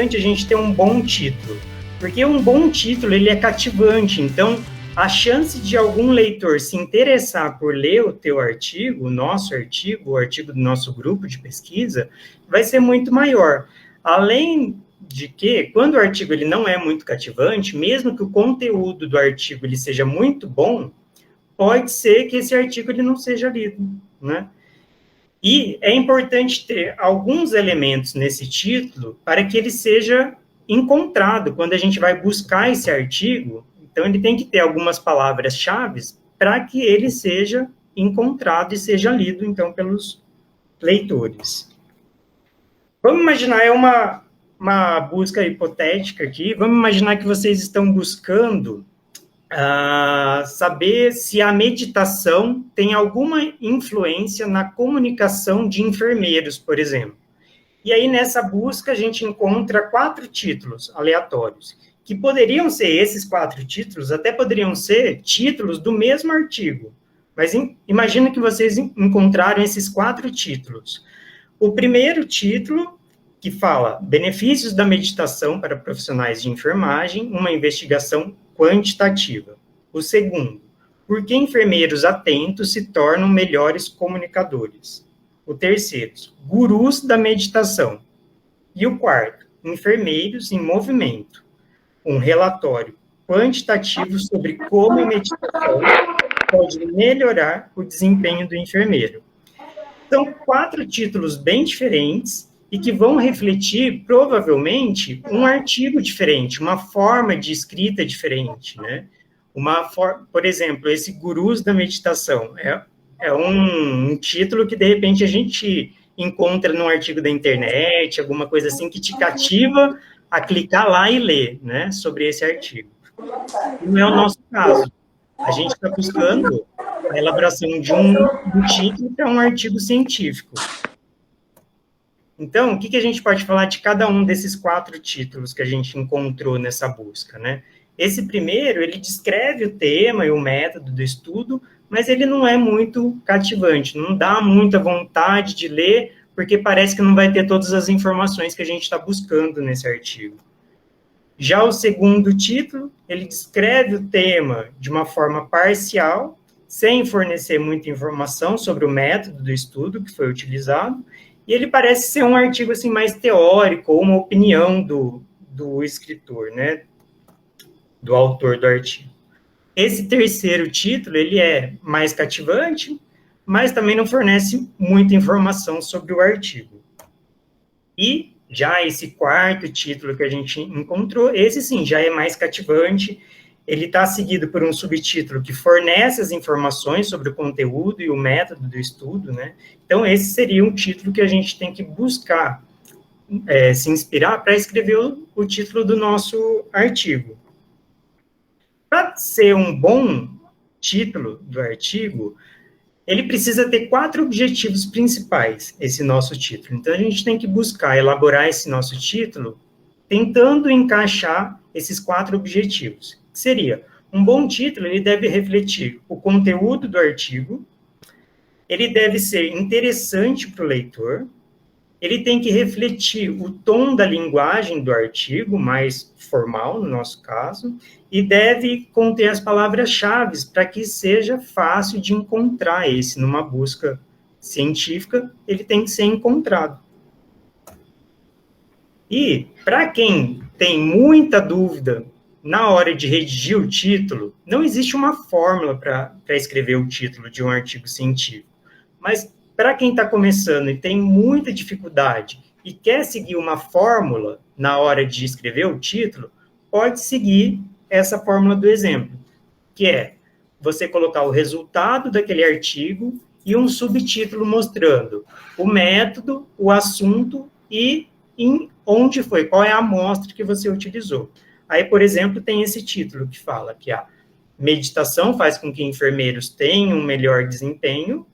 importante a gente ter um bom título, porque um bom título ele é cativante, então a chance de algum leitor se interessar por ler o teu artigo, o nosso artigo, o artigo do nosso grupo de pesquisa, vai ser muito maior. Além de que, quando o artigo ele não é muito cativante, mesmo que o conteúdo do artigo ele seja muito bom, pode ser que esse artigo ele não seja lido, né? E é importante ter alguns elementos nesse título para que ele seja encontrado quando a gente vai buscar esse artigo. Então, ele tem que ter algumas palavras-chave para que ele seja encontrado e seja lido, então, pelos leitores. Vamos imaginar, é uma busca hipotética aqui, vamos imaginar que vocês estão buscando saber se a meditação tem alguma influência na comunicação de enfermeiros, por exemplo. E aí, nessa busca, a gente encontra 4 títulos aleatórios, que poderiam ser esses 4 títulos, até poderiam ser títulos do mesmo artigo. Mas imagina que vocês encontraram esses 4 títulos. O primeiro título, que fala Benefícios da meditação para profissionais de enfermagem, uma investigação quantitativa. O segundo, por que enfermeiros atentos se tornam melhores comunicadores. O terceiro, gurus da meditação. E o quarto, enfermeiros em movimento. Um relatório quantitativo sobre como a meditação pode melhorar o desempenho do enfermeiro. São 4 títulos bem diferentes e que vão refletir, provavelmente, um artigo diferente, uma forma de escrita diferente, né? Por exemplo, esse Gurus da Meditação é um título que, de repente, a gente encontra num artigo da internet, alguma coisa assim, que te cativa a clicar lá e ler, né, sobre esse artigo. Não é o nosso caso. A gente está buscando a elaboração de um título para um artigo científico. Então, o que a gente pode falar de cada um desses 4 títulos que a gente encontrou nessa busca, né? Esse primeiro, ele descreve o tema e o método do estudo, mas ele não é muito cativante, não dá muita vontade de ler, porque parece que não vai ter todas as informações que a gente está buscando nesse artigo. Já o segundo título, ele descreve o tema de uma forma parcial, sem fornecer muita informação sobre o método do estudo que foi utilizado, e ele parece ser um artigo assim, mais teórico, ou uma opinião do escritor, né, do autor do artigo. Esse terceiro título, ele é mais cativante, mas também não fornece muita informação sobre o artigo. E já esse quarto título que a gente encontrou, esse sim, já é mais cativante, ele está seguido por um subtítulo que fornece as informações sobre o conteúdo e o método do estudo, né? Então, esse seria um título que a gente tem que buscar se inspirar para escrever o título do nosso artigo. Para ser um bom título do artigo, ele precisa ter 4 objetivos principais, esse nosso título. Então, a gente tem que buscar elaborar esse nosso título tentando encaixar esses 4 objetivos. Que seria, um bom título, ele deve refletir o conteúdo do artigo, ele deve ser interessante para o leitor, ele tem que refletir o tom da linguagem do artigo, mais formal, no nosso caso, e deve conter as palavras-chave para que seja fácil de encontrar esse. Numa busca científica, ele tem que ser encontrado. E, para quem tem muita dúvida na hora de redigir o título, não existe uma fórmula para escrever o título de um artigo científico. Mas, para quem está começando e tem muita dificuldade e quer seguir uma fórmula na hora de escrever o título, pode seguir essa fórmula do exemplo, que é você colocar o resultado daquele artigo e um subtítulo mostrando o método, o assunto e onde foi, qual é a amostra que você utilizou. Aí, por exemplo, tem esse título que fala que a meditação faz com que enfermeiros tenham um melhor desempenho,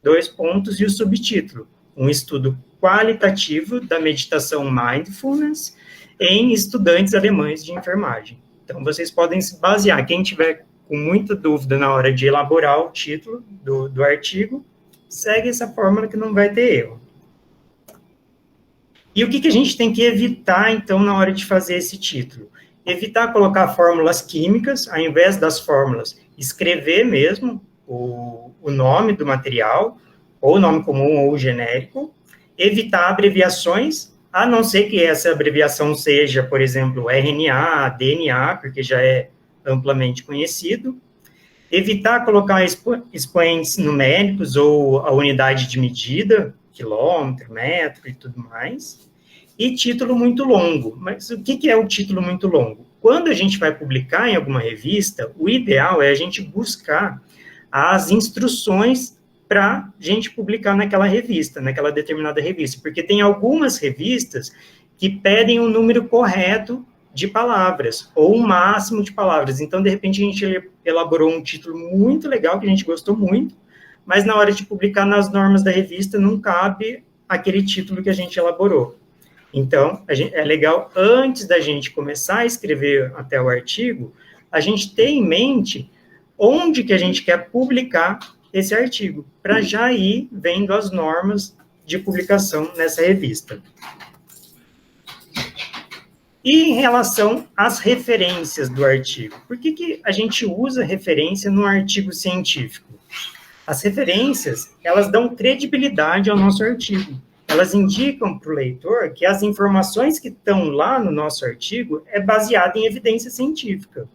2 pontos, e o subtítulo, um estudo qualitativo da meditação mindfulness em estudantes alemães de enfermagem. Então, vocês podem se basear, quem tiver com muita dúvida na hora de elaborar o título do artigo, segue essa fórmula que não vai ter erro. E o que, que a gente tem que evitar, então, na hora de fazer esse título? Evitar colocar fórmulas químicas, ao invés das fórmulas, escrever mesmo o nome do material, ou nome comum ou genérico. Evitar abreviações, a não ser que essa abreviação seja, por exemplo, RNA, DNA, porque já é amplamente conhecido. Evitar colocar expoentes numéricos ou a unidade de medida, quilômetro, metro e tudo mais. E título muito longo. Mas o que é o título muito longo? Quando a gente vai publicar em alguma revista, o ideal é a gente buscar as instruções para a gente publicar naquela revista, naquela determinada revista, porque tem algumas revistas que pedem o número correto de palavras, ou o máximo de palavras. Então, de repente, a gente elaborou um título muito legal, que a gente gostou muito, mas na hora de publicar nas normas da revista, não cabe aquele título que a gente elaborou. Então, é legal, antes da gente começar a escrever até o artigo, a gente ter em mente onde que a gente quer publicar esse artigo, para já ir vendo as normas de publicação nessa revista. E em relação às referências do artigo, por que, que a gente usa referência no artigo científico? As referências, elas dão credibilidade ao nosso artigo. Elas indicam para o leitor que as informações que estão lá no nosso artigo é baseada em evidência científica.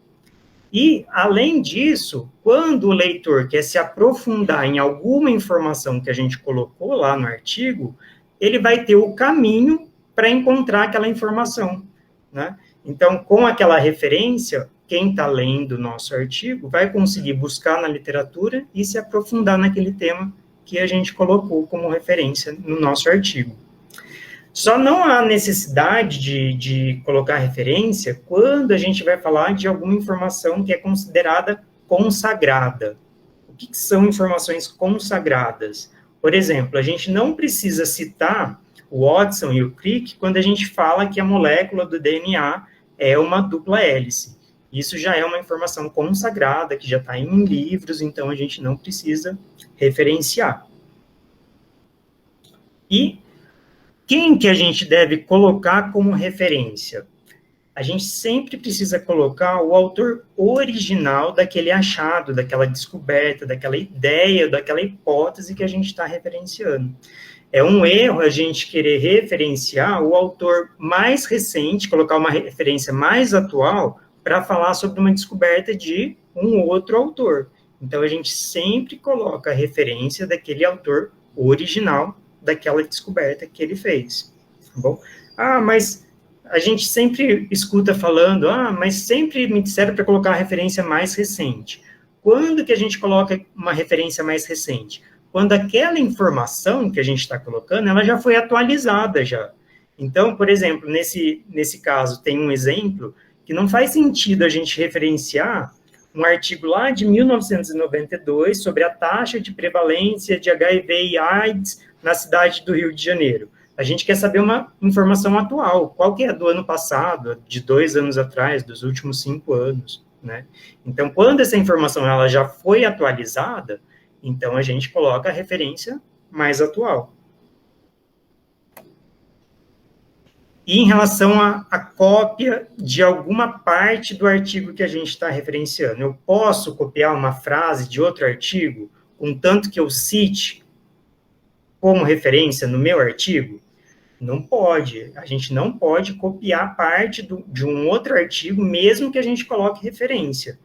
E, além disso, quando o leitor quer se aprofundar em alguma informação que a gente colocou lá no artigo, ele vai ter o caminho para encontrar aquela informação, né? Então, com aquela referência, quem está lendo o nosso artigo vai conseguir buscar na literatura e se aprofundar naquele tema que a gente colocou como referência no nosso artigo. Só não há necessidade de colocar referência quando a gente vai falar de alguma informação que é considerada consagrada. O que são informações consagradas? Por exemplo, a gente não precisa citar o Watson e o Crick quando a gente fala que a molécula do DNA é uma dupla hélice. Isso já é uma informação consagrada, que já está em livros, então a gente não precisa referenciar. E quem que a gente deve colocar como referência? A gente sempre precisa colocar o autor original daquele achado, daquela descoberta, daquela ideia, daquela hipótese que a gente está referenciando. É um erro a gente querer referenciar o autor mais recente, colocar uma referência mais atual para falar sobre uma descoberta de um outro autor. Então, a gente sempre coloca a referência daquele autor original daquela descoberta que ele fez, tá bom? Mas a gente sempre escuta falando, mas sempre me disseram para colocar a referência mais recente. Quando que a gente coloca uma referência mais recente? Quando aquela informação que a gente está colocando, ela já foi atualizada já. Então, por exemplo, nesse caso, tem um exemplo que não faz sentido a gente referenciar um artigo lá de 1992 sobre a taxa de prevalência de HIV e AIDS na cidade do Rio de Janeiro. A gente quer saber uma informação atual, qual que é do ano passado, de 2 anos atrás, dos últimos 5 anos, né? Então, quando essa informação ela já foi atualizada, então a gente coloca a referência mais atual. E em relação à cópia de alguma parte do artigo que a gente está referenciando, eu posso copiar uma frase de outro artigo, contanto que eu cite como referência no meu artigo? Não pode. A gente não pode copiar parte de um outro artigo, mesmo que a gente coloque referência.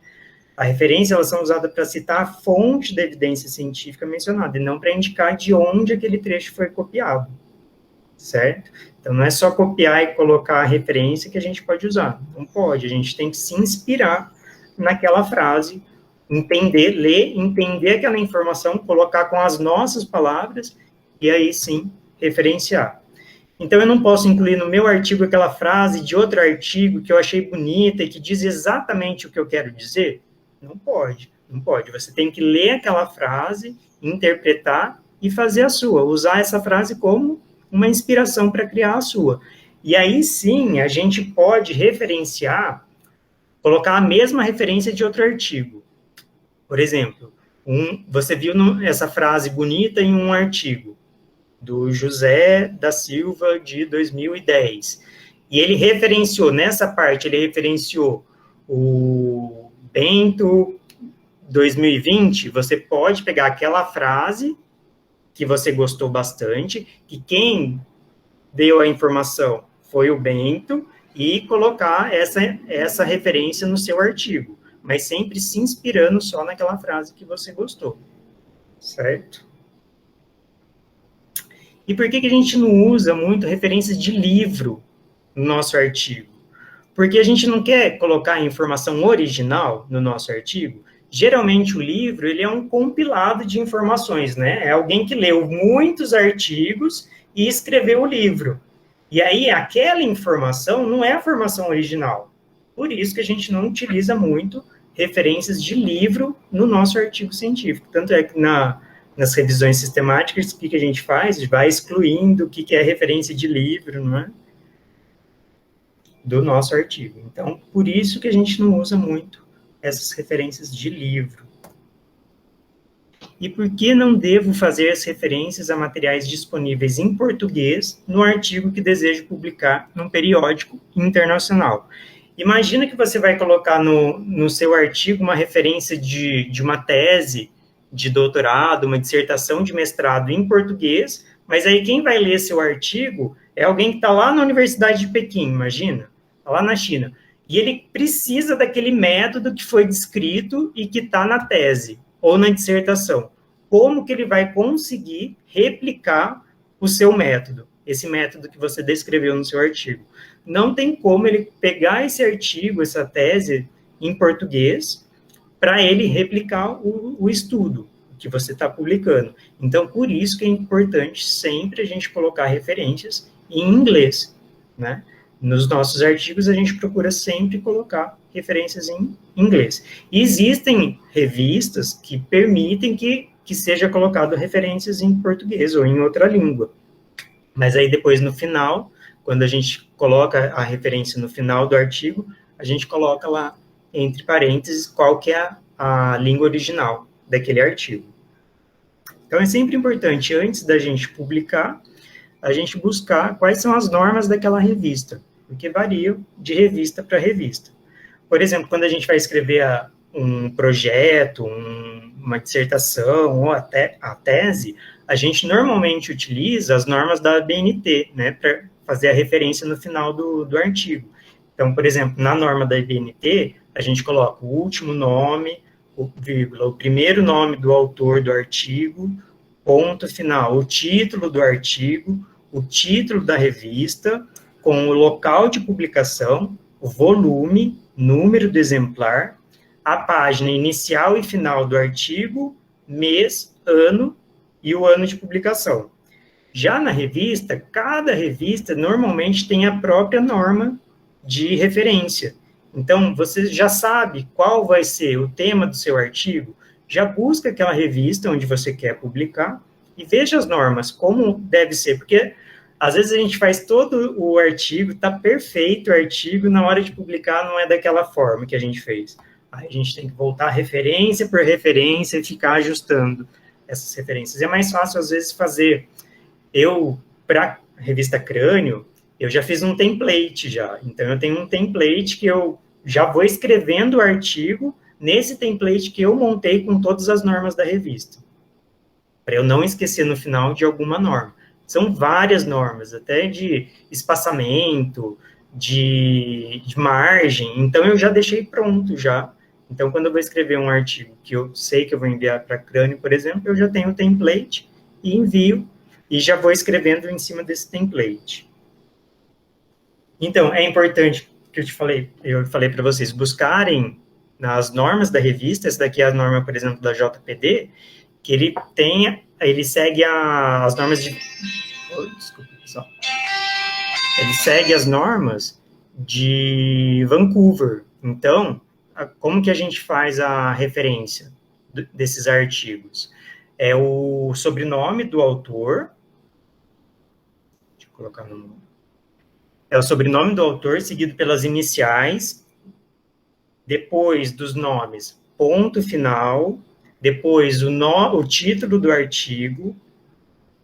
A referência, elas são usadas para citar a fonte da evidência científica mencionada, e não para indicar de onde aquele trecho foi copiado, certo? Então, não é só copiar e colocar a referência que a gente pode usar. Não pode. A gente tem que se inspirar naquela frase, entender, ler, entender aquela informação, colocar com as nossas palavras, e aí sim, referenciar. Então, eu não posso incluir no meu artigo aquela frase de outro artigo que eu achei bonita e que diz exatamente o que eu quero dizer? Não pode, não pode. Você tem que ler aquela frase, interpretar e fazer a sua. Usar essa frase como uma inspiração para criar a sua. E aí, sim, a gente pode referenciar, colocar a mesma referência de outro artigo. Por exemplo, você viu essa frase bonita em um artigo. do José da Silva, de 2010. E ele referenciou, nessa parte, ele referenciou o Bento 2020, você pode pegar aquela frase que você gostou bastante, que quem deu a informação foi o Bento, e colocar essa referência no seu artigo, mas sempre se inspirando só naquela frase que você gostou, certo? E por que a gente não usa muito referências de livro no nosso artigo? Porque a gente não quer colocar a informação original no nosso artigo. Geralmente o livro ele é um compilado de informações, né? É alguém que leu muitos artigos e escreveu o livro. E aí aquela informação não é a formação original. Por isso que a gente não utiliza muito referências de livro no nosso artigo científico. Tanto é que nas revisões sistemáticas, o que a gente faz? Vai excluindo o que é referência de livro, não é? Do nosso artigo. Então, por isso que a gente não usa muito essas referências de livro. E por que não devo fazer as referências a materiais disponíveis em português no artigo que desejo publicar num periódico internacional? Imagina que você vai colocar no seu artigo uma referência de uma tese de doutorado, uma dissertação de mestrado em português, mas aí quem vai ler seu artigo é alguém que está lá na Universidade de Pequim, imagina, tá lá na China. E ele precisa daquele método que foi descrito e que está na tese ou na dissertação. Como que ele vai conseguir replicar o seu método, esse método que você descreveu no seu artigo? Não tem como ele pegar esse artigo, essa tese em português, para ele replicar o estudo que você está publicando. Então, por isso que é importante sempre a gente colocar referências em inglês, né? Nos nossos artigos, a gente procura sempre colocar referências em inglês. E existem revistas que permitem que seja colocado referências em português ou em outra língua. Mas aí depois, no final, quando a gente coloca a referência no final do artigo, a gente coloca lá, entre parênteses, qual que é a língua original daquele artigo. Então, é sempre importante, antes da gente publicar, a gente buscar quais são as normas daquela revista, porque variam de revista para revista. Por exemplo, quando a gente vai escrever um projeto, uma dissertação ou até a tese, a gente normalmente utiliza as normas da ABNT, né, para fazer a referência no final do artigo. Então, por exemplo, na norma da ABNT, a gente coloca o último nome, vírgula, o primeiro nome do autor do artigo, ponto final, o título do artigo, o título da revista, com o local de publicação, o volume, número do exemplar, a página inicial e final do artigo, mês, ano e o ano de publicação. Já na revista, cada revista normalmente tem a própria norma de referência. Então, você já sabe qual vai ser o tema do seu artigo, já busca aquela revista onde você quer publicar e veja as normas, como deve ser, porque às vezes a gente faz todo o artigo, está perfeito o artigo, na hora de publicar não é daquela forma que a gente fez. Aí a gente tem que voltar referência por referência e ficar ajustando essas referências. É mais fácil, às vezes, fazer. Para a revista Crânio, eu já fiz um template já. Então, eu tenho um template que eu já vou escrevendo o artigo nesse template que eu montei com todas as normas da revista, para eu não esquecer no final de alguma norma. São várias normas, até de espaçamento, de margem, então eu já deixei pronto já. Então, quando eu vou escrever um artigo que eu sei que eu vou enviar para Crânio, por exemplo, eu já tenho o template e envio, e já vou escrevendo em cima desse template. Então, é importante que eu falei para vocês, buscarem nas normas da revista, essa daqui é a norma, por exemplo, da JPD, que ele segue as normas de... desculpa, pessoal. Ele segue as normas de Vancouver. Então, como que a gente faz a referência desses artigos? É o sobrenome do autor. Deixa eu colocar no... É o sobrenome do autor, seguido pelas iniciais, depois dos nomes, ponto final, depois o título do artigo,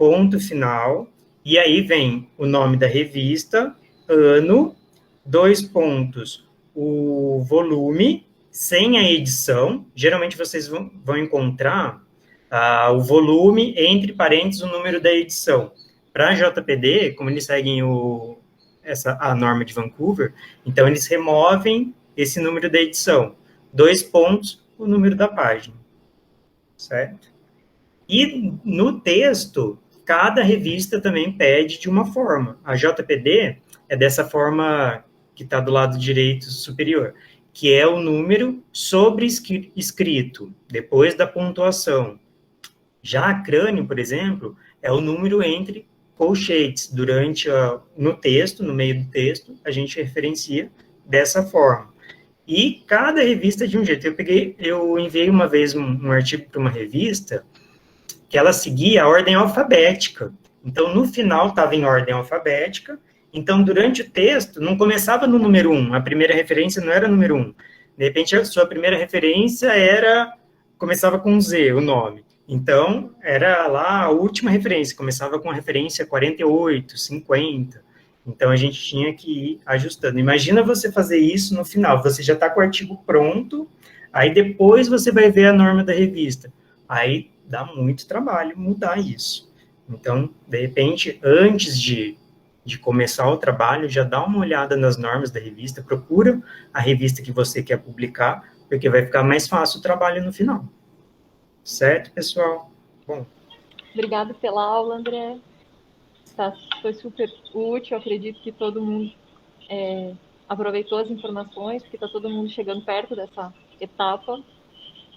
ponto final, e aí vem o nome da revista, ano, 2 pontos, o volume, sem a edição. Geralmente vocês vão encontrar o volume, entre parênteses, o número da edição. Para a JPD, como eles seguem a norma de Vancouver, então eles removem esse número da edição. 2 pontos, o número da página. Certo? E no texto, cada revista também pede de uma forma. A JPD é dessa forma que está do lado direito superior, que é o número sobrescrito, depois da pontuação. Já a Crânio, por exemplo, é o número entre colchetes. No texto, no meio do texto, a gente referencia dessa forma. E cada revista de um jeito. Eu enviei uma vez um artigo para uma revista que ela seguia a ordem alfabética. Então, no final, estava em ordem alfabética. Então, durante o texto, não começava no número 1. A primeira referência não era número 1. De repente, a sua primeira referência começava com Z, o nome. Então, era lá a última referência. Começava com a referência 48, 50. Então, a gente tinha que ir ajustando. Imagina você fazer isso no final. Você já está com o artigo pronto, aí depois você vai ver a norma da revista. Aí dá muito trabalho mudar isso. Então, de repente, antes de começar o trabalho, já dá uma olhada nas normas da revista, procura a revista que você quer publicar, porque vai ficar mais fácil o trabalho no final. Certo, pessoal? Bom. Obrigada pela aula, André. Foi super útil, acredito que todo mundo aproveitou as informações, porque está todo mundo chegando perto dessa etapa.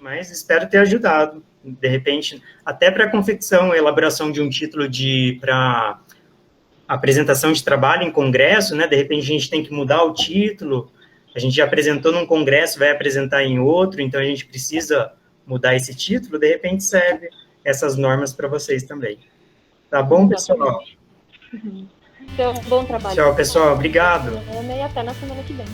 Mas espero ter ajudado. De repente, até para a confecção e elaboração de um título para apresentação de trabalho em congresso, né? De repente a gente tem que mudar o título, a gente já apresentou num congresso, vai apresentar em outro, então a gente precisa mudar esse título, de repente serve essas normas para vocês também. Tá bom, pessoal? Então, bom trabalho. Tchau, pessoal. Obrigado. E até na semana que vem.